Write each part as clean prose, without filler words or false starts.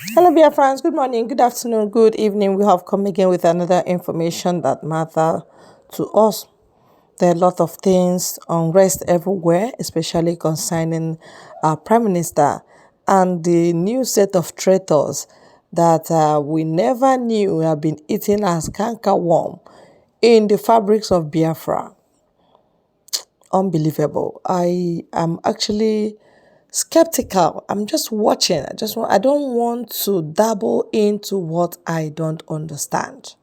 Hello, dear friends. Good morning, good afternoon, good evening. We have come again with another information that matter to us. There are a lot of things, unrest everywhere, especially concerning our Prime Minister and the new set of traitors that we never knew have been eating as cankerworm in the fabrics of Biafra. Unbelievable. I am actually skeptical. I'm just watching. I don't want to dabble into what I don't understand.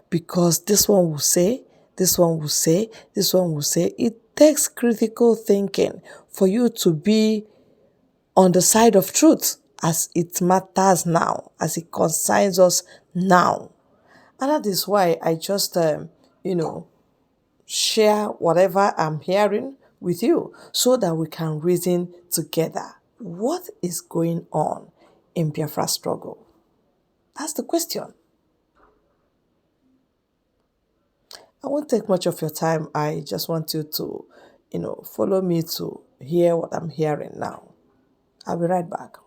Because this one will say, this one will say, this one will say. It takes critical thinking for you to be on the side of truth as it matters now, as it concerns us now. And that is why I just, you know, share whatever I'm hearing with you so that we can reason together. What is going on in Biafra struggle? That's the question. I won't take much of your time. I just want you to, follow me to hear what I'm hearing now. I'll be right back.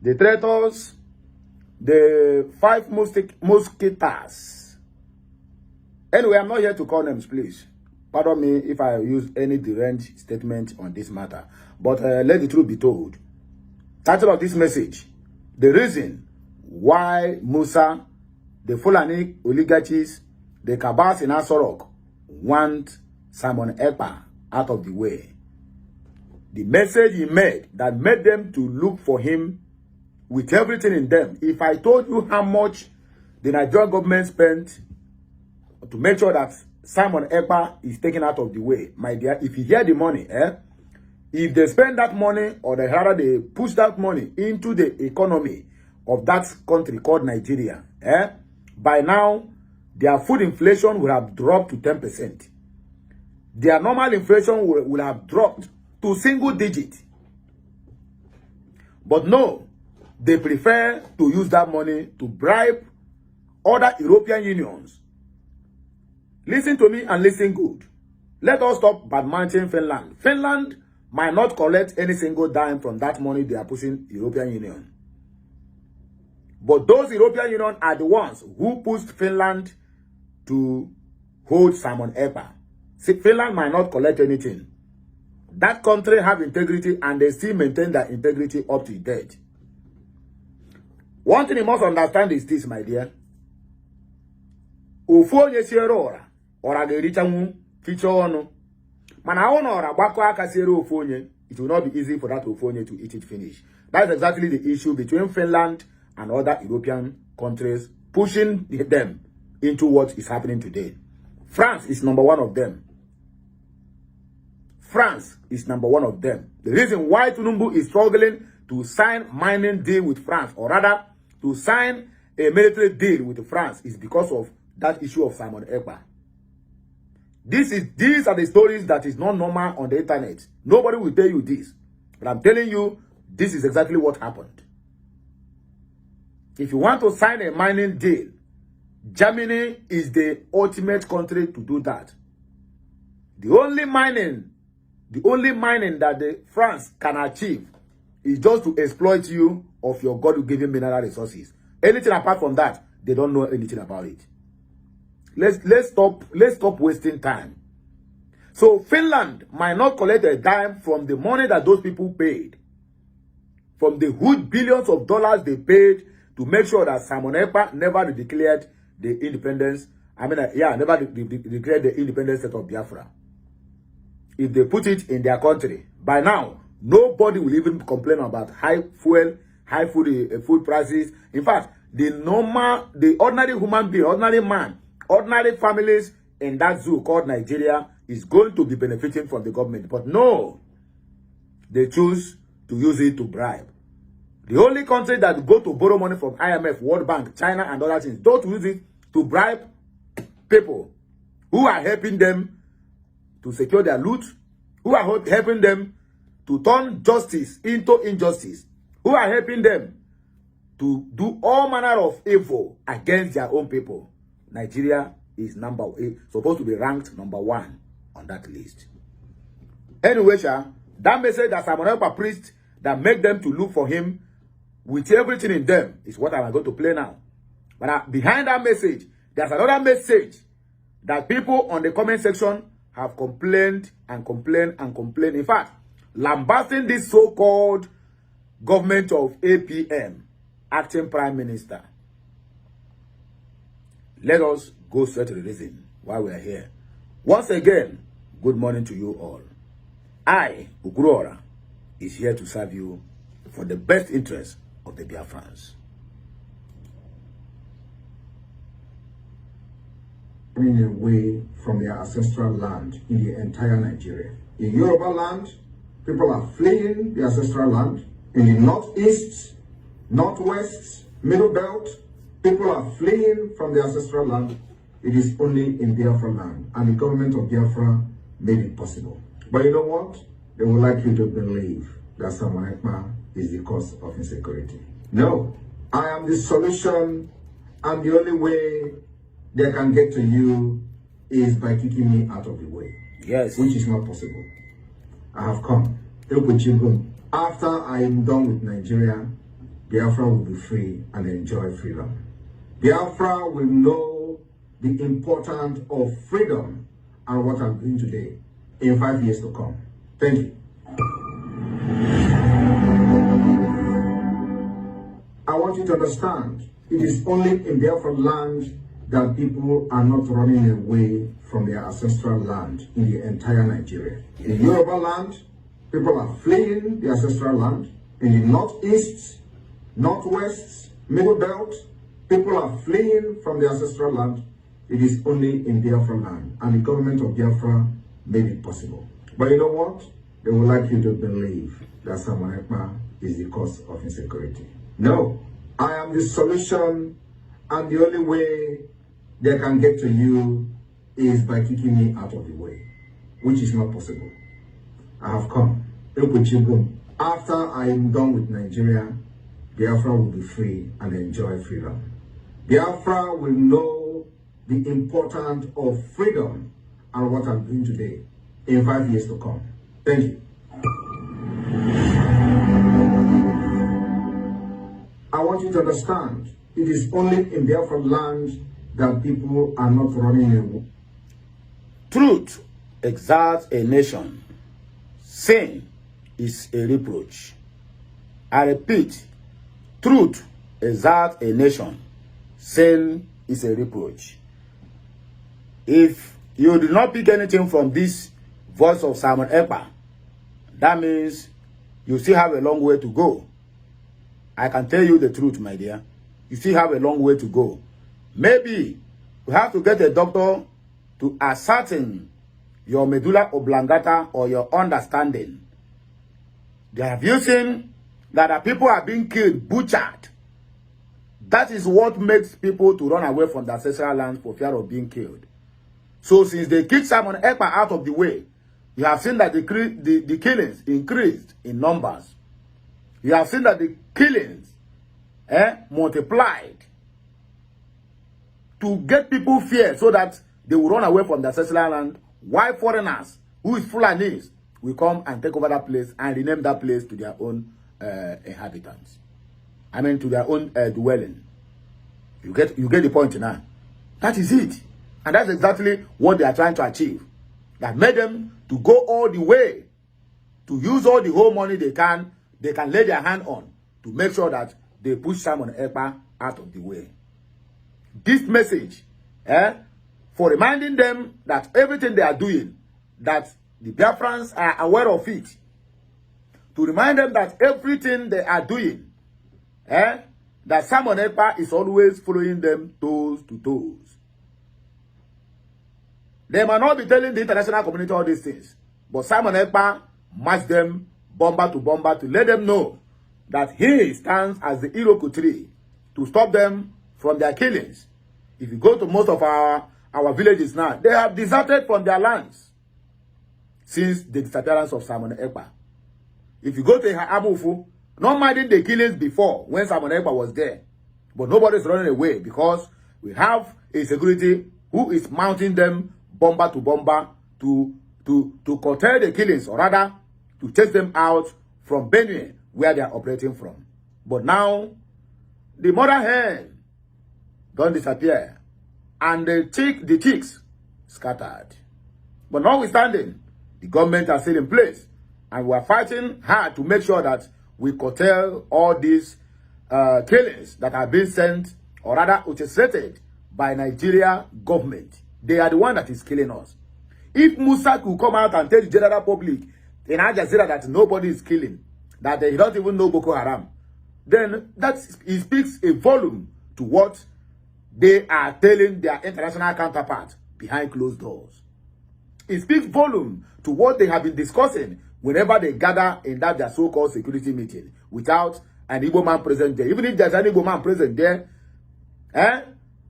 The traitors, the five mosquitoes. Anyway, I'm not here to call names, please. Pardon me if I use any deranged statement on this matter. But let the truth be told. Title of this message: the reason why Musa, the Fulani oligarchies, the cabals in Asorok want Simon Ekpa out of the way. The message he made that made them to look for him with everything in them. If I told you how much the Nigerian government spent to make sure that Simon Ekpa is taken out of the way, my dear, if you hear the money, if they spend that money, or rather they push that money into the economy of that country called Nigeria, by now, their food inflation will have dropped to 10%. Their normal inflation will have dropped to single digit. But no, they prefer to use that money to bribe other European unions. Listen to me and listen good. Let us stop badmanching Finland. Finland might not collect any single dime from that money they are pushing European Union. But those European Union are the ones who pushed Finland to hold Simon Ekpa. See, Finland might not collect anything. That country have integrity and they still maintain their integrity up to date. One thing you must understand is this, my dear. Ufonye sierora, ora gericha mu ficha onu. Mana ono ora gbako aka siero ufonye, it will not be easy for that ufonye to eat it finish. That's exactly the issue between Finland and other European countries, pushing them into what is happening today. France is number one of them. France is number one of them. The reason why Tinubu is struggling to sign mining deal with France, or rather to sign a military deal with France, is because of that issue of Simon Ekpa. These are the stories that is not normal on the internet. Nobody will tell you this. But I'm telling you, this is exactly what happened. If you want to sign a mining deal, Germany is the ultimate country to do that. The only mining that the France can achieve is just to exploit you of your God-given mineral resources. Anything apart from that, they don't know anything about it. Let's stop wasting time. So Finland might not collect a dime from the money that those people paid, from the huge billions of dollars they paid to make sure that Simon Ekpa never declared the independence. Never declared the independent state of Biafra. If they put it in their country, by now, nobody will even complain about high food prices. In fact, the ordinary human being, ordinary man, ordinary families in that zoo called Nigeria is going to be benefiting from the government. But no, they choose to use it to bribe. The only country that go to borrow money from IMF, World Bank, China, and other things, don't use it to bribe people who are helping them to secure their loot, who are helping them to turn justice into injustice, who are helping them to do all manner of evil against their own people. Nigeria is supposed to be ranked number 1 on that list. Anyway, that message that Simon Ekpa preached that make them to look for him with everything in them is what I'm going to play now. But behind that message, there's another message that people on the comment section have complained and complained and complained. In fact, lambasting this so-called government of APM, acting prime minister. Let us go straight to the reason why we are here. Once again, good morning to you all. I, Ugrora, is here to serve you for the best interest of the Biafrans. Running away from their ancestral land in the entire Nigeria. In Yoruba land, people are fleeing the ancestral land. In the northeast, northwest, middle belt, people are fleeing from the ancestral land. It is only in Biafra land, and the government of Biafra made it possible. But you know what? They would like you to believe that Ekpa is the cause of insecurity. No, I am the solution, and the only way they can get to you is by kicking me out of the way. Yes. Which is not possible. I have come. After I am done with Nigeria, Biafra will be free and enjoy freedom. Biafra will know the importance of freedom and what I'm doing today in 5 years to come. Thank you. I want you to understand, it is only in Biafra land that people are not running away from their ancestral land in the entire Nigeria. In Yoruba land, people are fleeing the ancestral land. In the northeast, northwest, middle belt, people are fleeing from the ancestral land. It is only in Biafra land, and the government of Biafra made it possible. But you know what? They would like you to believe that Ekpa is the cause of insecurity. No, I am the solution, and the only way they can get to you is by kicking me out of the way, which is not possible. I have come. After I am done with Nigeria, Biafra will be free and enjoy freedom. Biafra will know the importance of freedom and what I'm doing today in 5 years to come. Thank you. I want you to understand, it is only in Biafra land that people are not running away. Truth exalts a nation. Sin is a reproach. I repeat, truth exalts a nation. Sin is a reproach. If you do not pick anything from this voice of Simon Ekpa, that means you still have a long way to go. I can tell you the truth, my dear. You still have a long way to go. Maybe you have to get a doctor to ascertain your medulla oblongata or your understanding. They have using that people are being killed, butchered. That is what makes people to run away from the ancestral land for fear of being killed. So since they kicked Simon Ekpa out of the way, you have seen that the killings increased in numbers. You have seen that the killings multiplied to get people fear so that they will run away from the ancestral land, while foreigners, who is Fulanese, will come and take over that place and rename that place to their own inhabitants. I mean, to their own dwelling. You get the point now. That is it. And that's exactly what they are trying to achieve. That made them to go all the way, to use all the whole money they can lay their hand on to make sure that they push Simon Ekpa out of the way. This message, for reminding them that everything they are doing, that the Biafrans are aware of it. To remind them that everything they are doing, that Simon Ekpa is always following them toes to toes. They might not be telling the international community all these things, but Simon Ekpa marched them bomber to let them know that he stands as the Iroko tree to stop them from their killings. If you go to most of our villages now, they have deserted from their lands since the disappearance of Simon Ekpa. If you go to Abufu, not minding the killings before when Simon Ekpa was there, but nobody's running away because we have a security who is mounting them bomber to curtail the killings, or rather to chase them out from Benue, where they are operating from. But now, the mother hen don't disappear. And the chicks scattered. But notwithstanding, the government are still in place. And we are fighting hard to make sure that we curtail all these killings that have been sent, or rather orchestrated by Nigeria government. They are the one that is killing us. If Musa could come out and tell the general public in Al Jazeera that nobody is killing, that they don't even know Boko Haram, then it speaks a volume to what they are telling their international counterparts behind closed doors. It speaks volume to what they have been discussing whenever they gather in that their so-called security meeting without an Igbo man present there. Even if there's an Igbo man present there,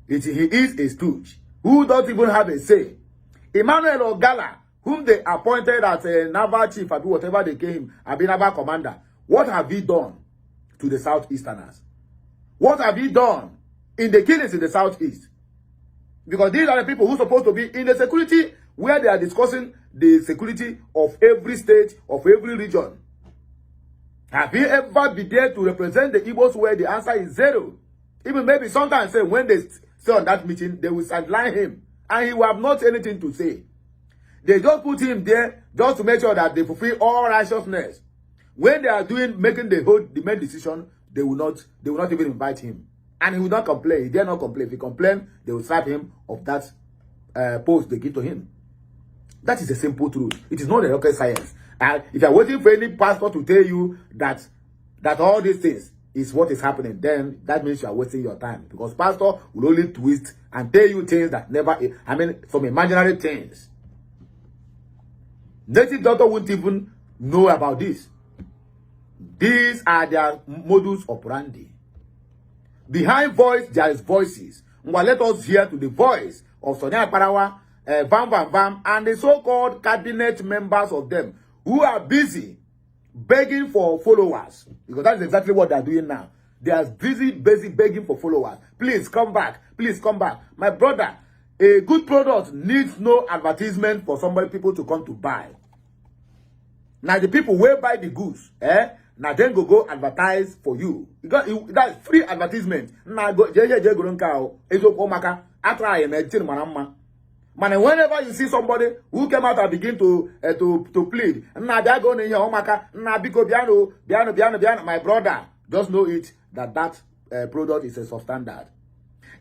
he is a stooge who don't even have a say. Emmanuel Ogala, whom they appointed as a naval chief, or whatever they came, a naval commander, what have he done to the Southeasterners? What have he done in the killings in the Southeast? Because these are the people who are supposed to be in the security where they are discussing the security of every state, of every region. Have you ever been there to represent the Igbos where the answer is zero? Even maybe sometimes say when they say on that meeting, they will sideline him and he will have not anything to say. They just put him there just to make sure that they fulfill all righteousness. When they are making the main decision, they will not even invite him. And he will not complain. He dare not complain. If he complains, they will strip him of that post they give to him. That is a simple truth. It is not a rocket science. And if you are waiting for any pastor to tell you that all these things is what is happening, then that means you are wasting your time. Because pastor will only twist and tell you things that never, some imaginary things. Native doctor won't even know about this. These are their modus operandi. Behind voice, there is voices. Well, let us hear to the voice of Sonia Parawa, Bam, and the so-called cabinet members of them who are busy begging for followers. Because that is exactly what they are doing now. They are busy begging for followers. Please come back. Please come back. My brother, a good product needs no advertisement for people to come to buy. Now the people will buy the goods, now then go advertise for you. That's free advertisement. Now go man, whenever you see somebody who came out and begin to plead, now they're going in here, my brother, just know it that product is a substandard.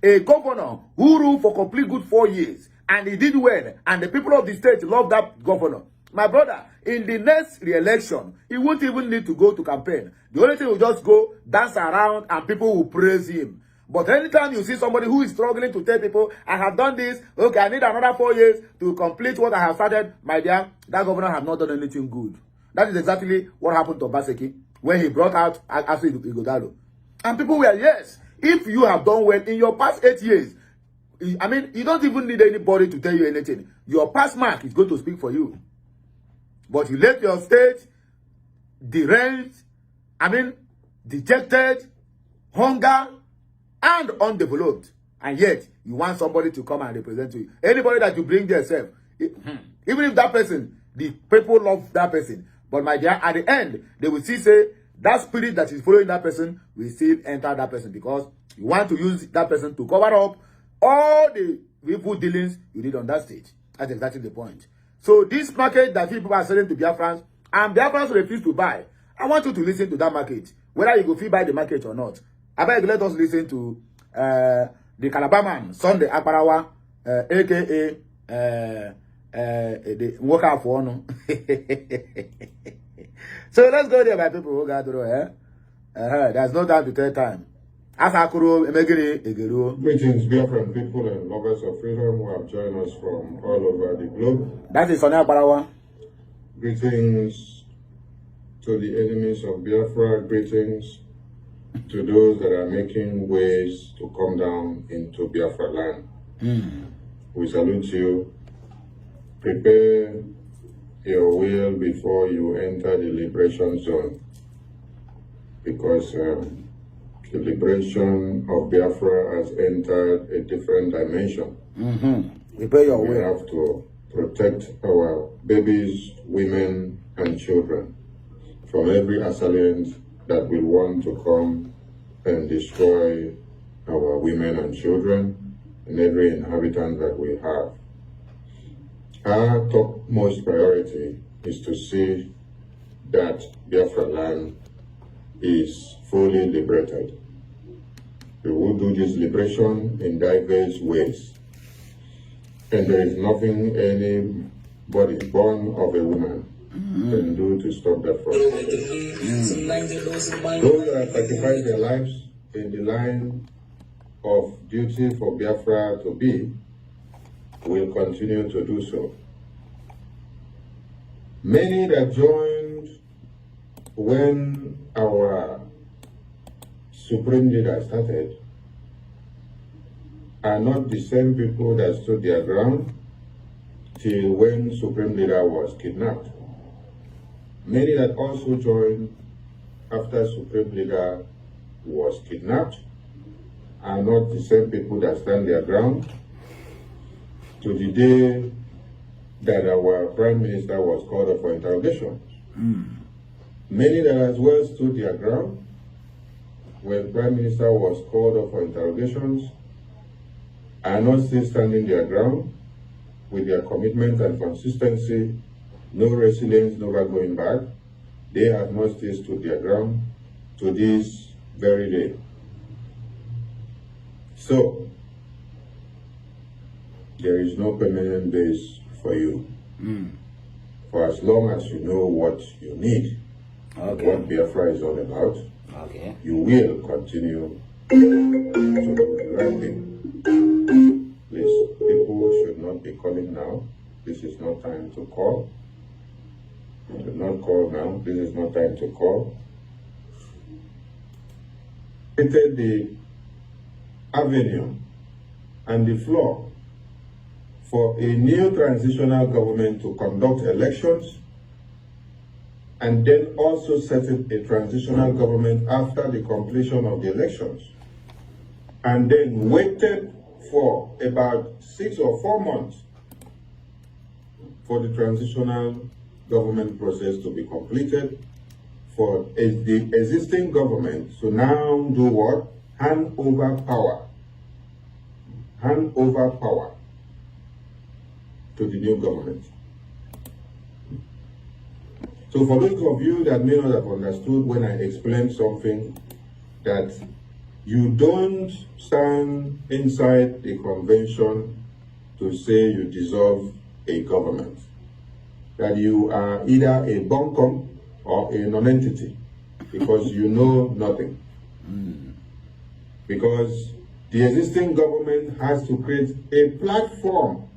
A governor who ruled for complete good 4 years and he did well, and the people of the state love that governor. My brother, in the next re-election, he won't even need to go to campaign. The only thing will just go dance around and people will praise him. But anytime you see somebody who is struggling to tell people, I have done this, okay, I need another 4 years to complete what I have started, my dear, that governor has not done anything good. That is exactly what happened to Obaseki when he brought out Asu Igodalo. And people were, yes, if you have done well in your past 8 years, you don't even need anybody to tell you anything. Your past mark is going to speak for you. But you left your state deranged, dejected, hunger, and undeveloped. And yet, you want somebody to come and represent you. Anybody that you bring yourself, even if that person, the people love that person. But my dear, at the end, they will still say, that spirit that is following that person will still enter that person. Because you want to use that person to cover up all the evil dealings you did on that stage. That's exactly the point. So this market that people are selling to Biafrans, and Biafrans refuse to buy, I want you to listen to that market. Whether you go feel buy the market or not. I beg you, let us listen to the Calabar man, Sunday Akbarawa, a.k.a. the worker for no. So let's go there, my people who got through. There's no time to tell time. Greetings, Biafran people and lovers of freedom who have joined us from all over the globe. That is Sonia Akbarawa. Greetings to the enemies of Biafra. Greetings to those that are making ways to come down into Biafra land. We salute you. Prepare your will before you enter the liberation zone, because the liberation of Biafra has entered a different dimension. Prepare your We will. have to protect our babies, women, and children from every assailant that will want to come and destroy our women and children and every inhabitant that we have. Our topmost priority is to see that Biafra land is fully liberated. We will do this liberation in diverse ways. And there is nothing anybody born of a woman can do to stop that from happening. Those that have sacrificed their lives in the line of duty for Biafra to be will continue to do so. Many that joined when our supreme leader started are not the same people that stood their ground till when supreme leader was kidnapped. Many that also joined after supreme leader was kidnapped are not the same people that stand their ground to the day that our prime minister was called up for interrogation. Many that as well stood their ground when prime minister was called up for interrogations are not still standing their ground with their commitment and consistency, no resilience, never going back. They have not still stood their ground to this very day. So, there is no permanent base for you. For as long as you know what you need, what Biafra is all about, you will continue to do the right thing. Please, people should not be calling now. This is not time to call. You should not call now. This is not time to call. Created the avenue and the floor for a new transitional government to conduct elections and then also set a transitional government after the completion of the elections, and then waited for about 6 or 4 months for the transitional government process to be completed, for the existing government to now do what? Hand over power to the new government. So for those of you that may not have understood when I explained something, that you don't stand inside the convention to say you dissolve a government, that you are either a bunkum or a non-entity, because you know nothing. Because the existing government has to create a platform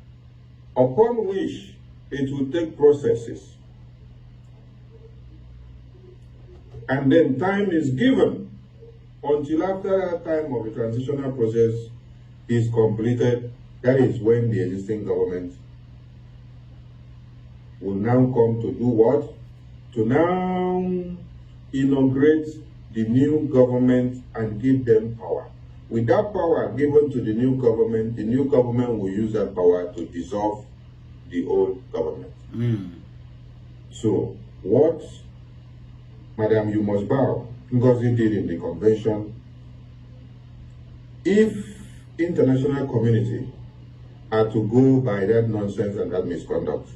upon which it will take processes. And then time is given until after that time of the transitional process is completed. That is when the existing government will now come to do what? To now inaugurate the new government and give them power. With that power given to the new government will use that power to dissolve the old government. So, what Madam You Must Bow Ngozi did in the convention, if international community are to go by that nonsense and that misconduct,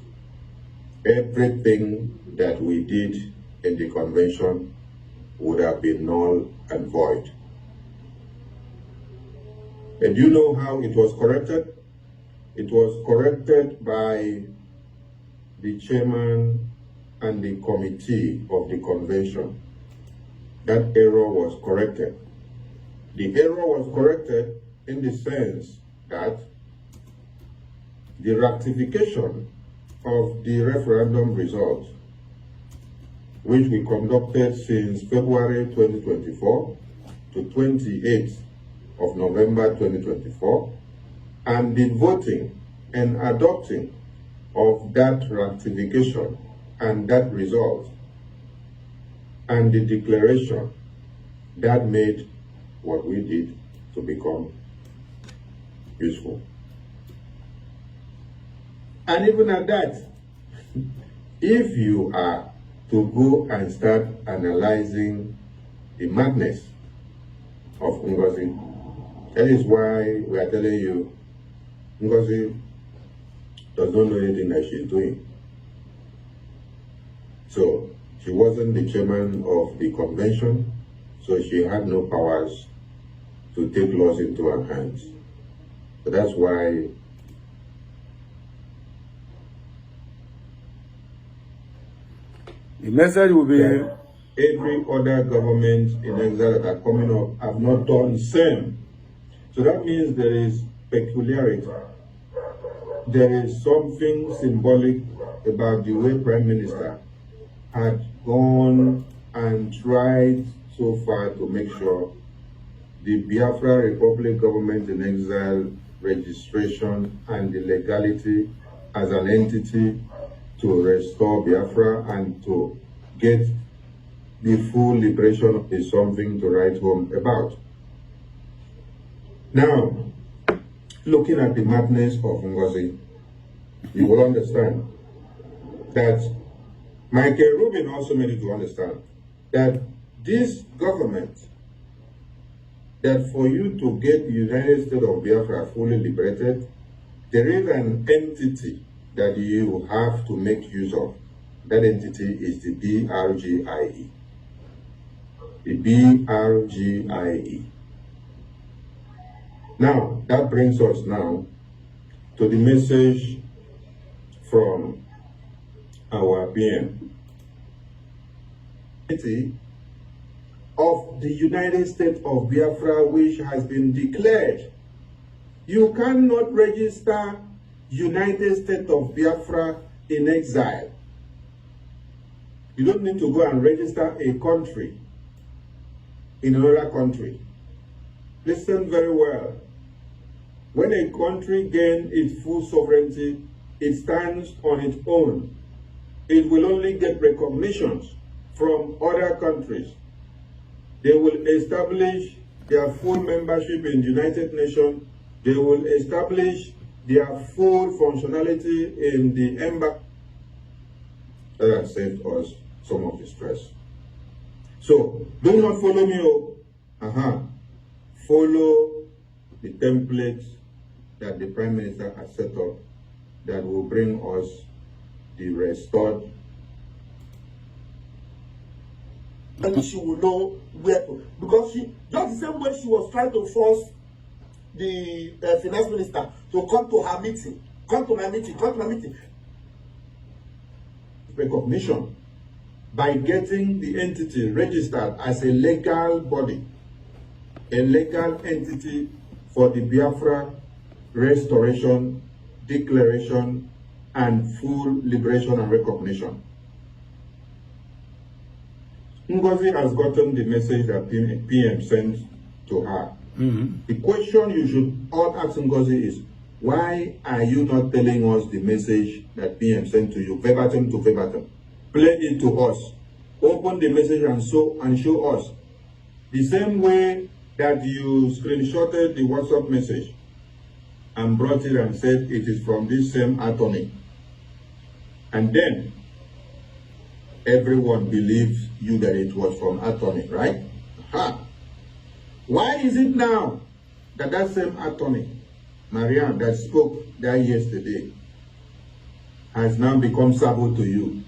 everything that we did in the convention would have been null and void. And you know how it was corrected? It was corrected by the chairman and the committee of the convention. That error was corrected. The error was corrected in the sense that the ratification of the referendum result, which we conducted since February 2024 to 28th of November 2024, and the voting and adopting of that ratification and that result and the declaration, that made what we did to become useful. And even at that, if you are to go and start analyzing the madness of Ngozi. That is why we are telling you, Ngozi does not know anything that she's doing. So she wasn't the chairman of the convention, so she had no powers to take laws into her hands. So that's why the message will be every other government in exile that are coming up have not done the same. So that means there is peculiarity. There is something symbolic about the way Prime Minister had gone and tried so far to make sure the Biafra Republic government in exile registration and the legality as an entity to restore Biafra and to get the full liberation is something to write home about. Now, looking at the madness of Ngozi, you will understand that Michael Rubin also made it to understand that this government, that for you to get the United States of Biafra fully liberated, there is an entity that you have to make use of. That entity is the BRGIE. The BRGIE. Now, that brings us now to the message from our PM. Of the United States of Biafra, which has been declared. You cannot register United States of Biafra in exile. You don't need to go and register a country in another country. Listen very well. When a country gains its full sovereignty, it stands on its own. It will only get recognitions from other countries. They will establish their full membership in the United Nations. They will establish their full functionality in the embassy. That has saved us some of the stress. So, do not follow me. Follow the template that the Prime Minister has set up that will bring us the restored. And she will know where to, because she, just the same way she was trying to force the finance minister to come to her meeting, come to my meeting. Recognition by getting the entity registered as a legal body, a legal entity for the Biafra restoration, declaration, and full liberation and recognition. Ngozi has gotten the message that PM sent to her. The question you should all ask Ngozi is, why are you not telling us the message that PM sent to you, verbatim to verbatim? Play it to us. Open the message and show us. The same way that you screenshotted the WhatsApp message and brought it and said it is from this same attorney. And then everyone believes you that it was from attorney, right? Why is it now that that same attorney, Marianne, that spoke that yesterday, has now become Sabo to you?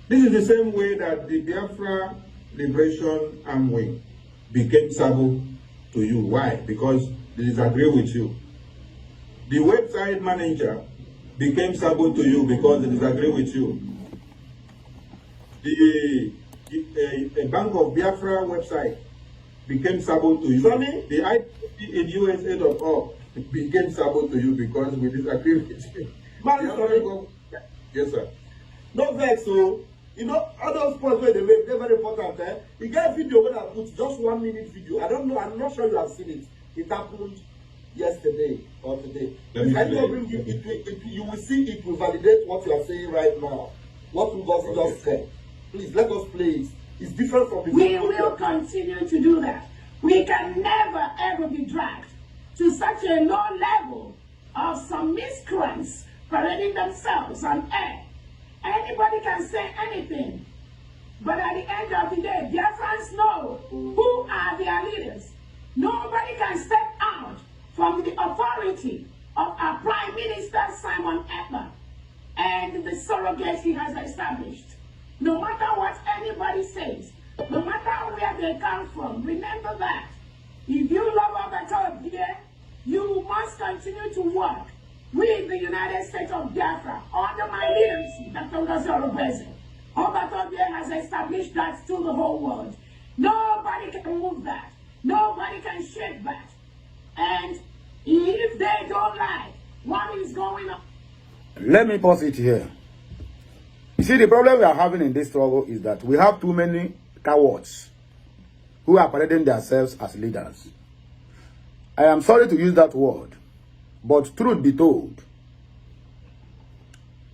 This is the same way that the Biafra Liberation Army became Sabo to you. Why? Because they disagree with you. The website manager became Sabo to you because they disagree with you. The Bank of Biafra website became Sabo to you. Sorry? The IPP in USA.org became Sabo to you because we disagree with you. Sorry. Yes, sir. No vex, so you know all those points where they make, they're very important. You get a video when I put just 1 minute video. I don't know, I'm not sure you have seen it. It happened yesterday or today. Let me Can you play bring it, you will see it will validate what you are saying right now. What we just said. Please let us play it. It's different from the We will continue to do that. We can never ever be dragged to such a low level of some miscreants parading themselves on air. Anybody can say anything. But at the end of the day, Biafrans know who are their leaders. can step out from the authority of our Prime Minister Simon Ekpa and the surrogate he has established. No matter what anybody says, no matter where they come from, remember that if you love Govt, you must continue to work with the United States of Biafra under my leadership, Dr. Govt. Govt has established that to the whole world. Nobody can move that. Nobody can shake that. And if they don't like what is going on. Let me pause it here. You see, the problem we are having in this struggle is that we have too many cowards who are parading themselves as leaders. I am sorry to use that word, but truth be told,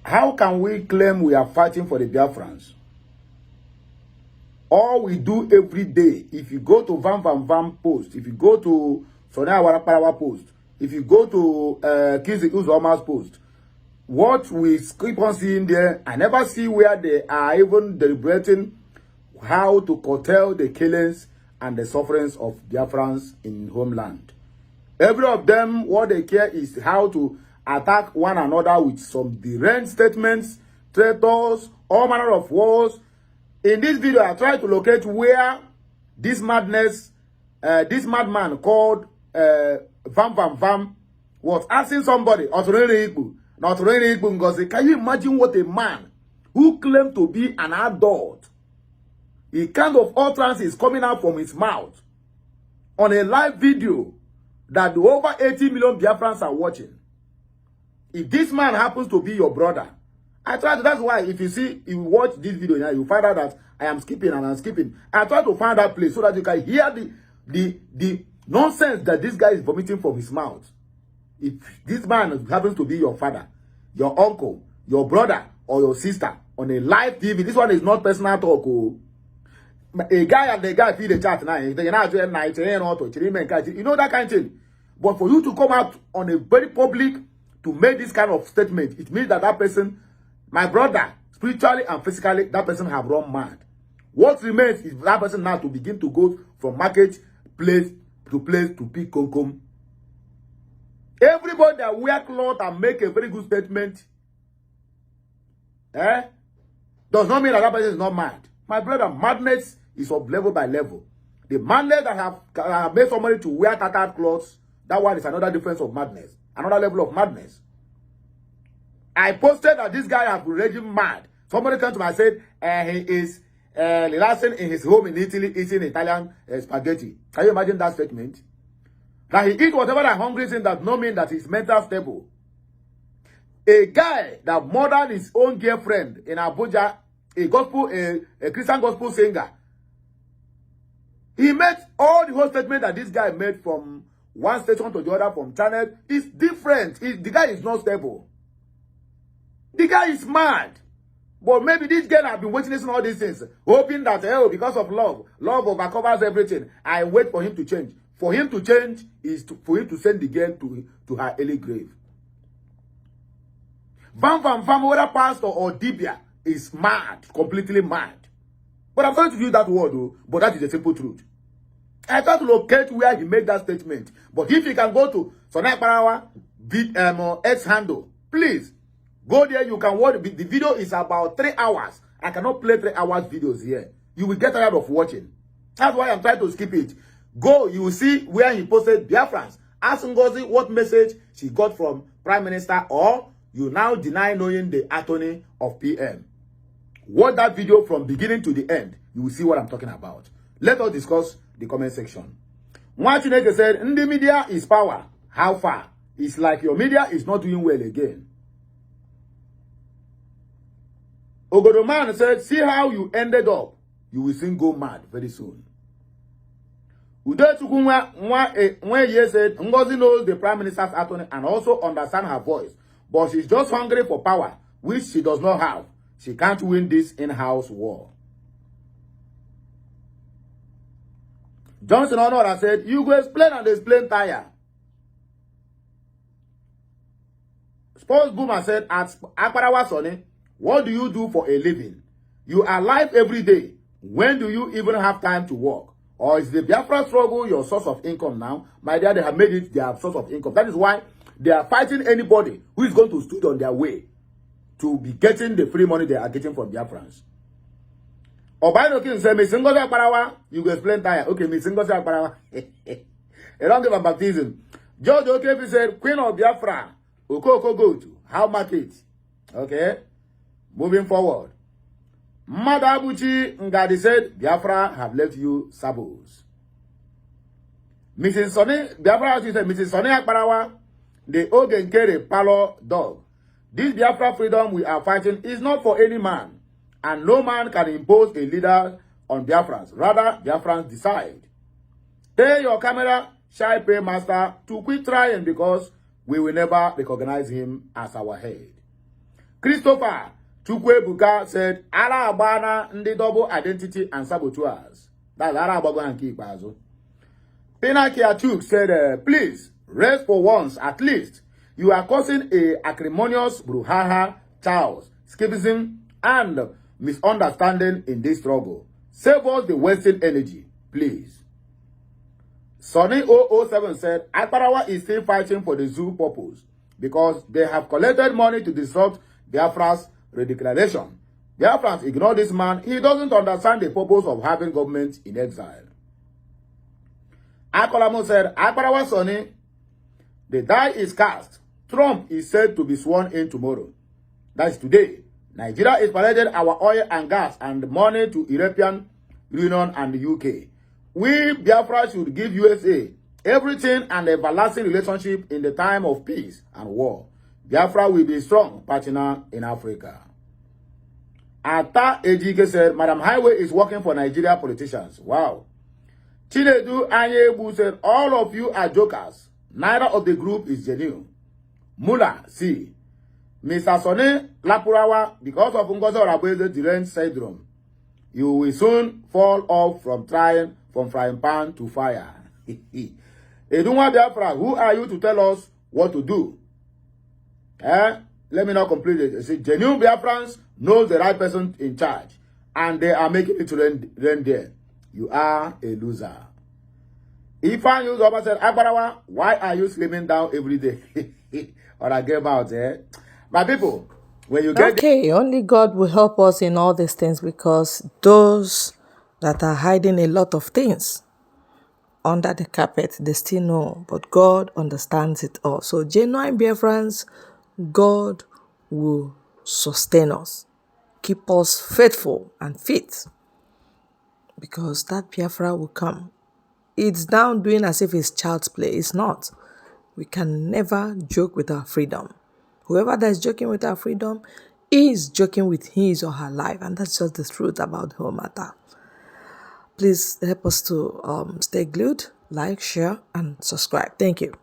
how can we claim we are fighting for the Biafrans? All we do every day, if you go to Vam post, if you go to Sonia Waraparawa post, if you go to Kizi Uzoma's post, what we keep on seeing there, I never see where they are even deliberating how to curtail the killings and the sufferings of Biafrans in homeland. Every of them, what they care is how to attack one another with some deranged statements, traitors, all manner of wars. In this video, I try to locate where this madness, this madman called Vam was asking somebody, can you imagine what a man who claimed to be an adult, the kind of utterance is coming out from his mouth on a live video that over 80 million Biafrans are watching? If this man happens to be your brother, I try to, that's why if you watch this video now, you find out that I am skipping and I'm skipping. I try to find that place so that you can hear the nonsense that this guy is vomiting from his mouth. If this man happens to be your father, your uncle, your brother, or your sister on a live TV, this one is not personal talk. Oh. A guy and the guy feed the chat now, you know that kind of thing. But for you to come out on a very public to make this kind of statement, it means that person, my brother, spiritually and physically, that person have run mad. What remains is that person now to begin to go from market place to pick concom. Everybody that wear cloth and make a very good statement, does not mean that person is not mad. My brother, madness is of level by level. The madness that have made somebody to wear tattered clothes, that one is another difference of madness, another level of madness. I posted that this guy has raging mad. Somebody came to me and said he is relaxing in his home in Italy, eating Italian spaghetti. Can you imagine that statement? That he eat whatever that hungry is in, that no mean that he's mental stable. A guy that murdered his own girlfriend in Abuja, a Christian gospel singer. He made all the whole statement that this guy made from one station to the other from channel is different. The guy is not stable. The guy is mad. But maybe this girl has been witnessing all these things, hoping that, because of love overcovers everything. I wait for him to change. For him to change is for him to send the girl to her early grave. Whether pastor or dibia, is mad, completely mad. But I'm sorry to use that word, though, but that is the simple truth. I try to locate where he made that statement. But if you can go to Sonai Parawa X handle, please go there. You can watch. The video is about 3 hours. I cannot play 3 hours videos here. You will get tired of watching. That's why I'm trying to skip it. Go, you will see where he posted Biafrans. Ask Ngozi what message she got from Prime Minister, or you now deny knowing the attorney of PM. Watch that video from beginning to the end. You will see what I'm talking about. Let us discuss the comment section. Mwachineke said, "Ndi media is power. How far? It's like your media is not doing well again." Ogodoman said, "See how you ended up. You will soon go mad very soon." Udechukunwa said, "Ngozi knows the Prime Minister's attorney and also understand her voice, but she's just hungry for power, which she does not have. She can't win this in-house war." Johnson Honora said, "You go explain and explain tire." Sports Boomer said, "At Akbarawa Sonny, what do you do for a living? You are alive every day. When do you even have time to work? Or is the Biafra struggle your source of income now? My dear, they have made it their source of income. That is why they are fighting anybody who is going to stood on their way to be getting the free money they are getting from Biafrans. Obaino King said, Miss Ngozi Akparawa, you go explain tire. Okay, Miss Ngozi Akparawa. A don't give a baptism. George Okefi said, Queen of Biafra, Okoko go to. How market? Okay. Moving forward. Madabuchi Ngadi said, Biafra have left you sabos. Mrs. Sonny, Biafra said, Mrs. Sonny Akparawa, the Ogenkere Palo dog. This Biafra freedom we are fighting is not for any man, and no man can impose a leader on Biafrans. Rather, Biafrans decide. Pay your camera, shy pay master, to quit trying because we will never recognize him as our head. Christopher Chukwebuka said, Ala Abana ndi double identity and saboteurs. That's Ala Abago and Kipazo. Pinakia Chuk said, please, rest for once at least. You are causing a acrimonious brouhaha, chaos, skepticism, and misunderstanding in this struggle. Save us the wasted energy, please. Sonny 007 said, Akparawa is still fighting for the zoo purpose because they have collected money to disrupt Biafra's radicalization. Biafrans ignore this man. He doesn't understand the purpose of having government in exile. Akolamo said, Akparawa Sonny, the die is cast. Trump is said to be sworn in tomorrow. That's today. Nigeria is paraded our oil and gas and money to European Union and the UK. We, Biafra, should give USA everything and everlasting relationship in the time of peace and war. Biafra will be a strong partner in Africa. Ata Ejike said, Madam Highway is working for Nigeria politicians. Wow. Chinedu Anyebu said, all of you are jokers. Neither of the group is genuine. Mula, see. Mr. Sonny Lapurawa, because of Ngozi Orabeze's deranged syndrome, you will soon fall off from frying pan to fire. Edunwa Biafra, who are you to tell us what to do? Let me not complete it. See, genuine Biafrans knows the right person in charge, and they are making it to run there. You are a loser. Ifan Yuzoba said, Akparawa, why are you slimming down every day? Or I get out, My people, when you get Okay, only God will help us in all these things because those that are hiding a lot of things under the carpet, they still know, but God understands it all. So, genuine Biafrans, God will sustain us, keep us faithful and fit, because that Biafra will come. It's now doing as if it's child's play. It's not. We can never joke with our freedom. Whoever that is joking with our freedom is joking with his or her life, and that's just the truth about the whole matter. Please help us to stay glued, like, share, and subscribe. Thank you.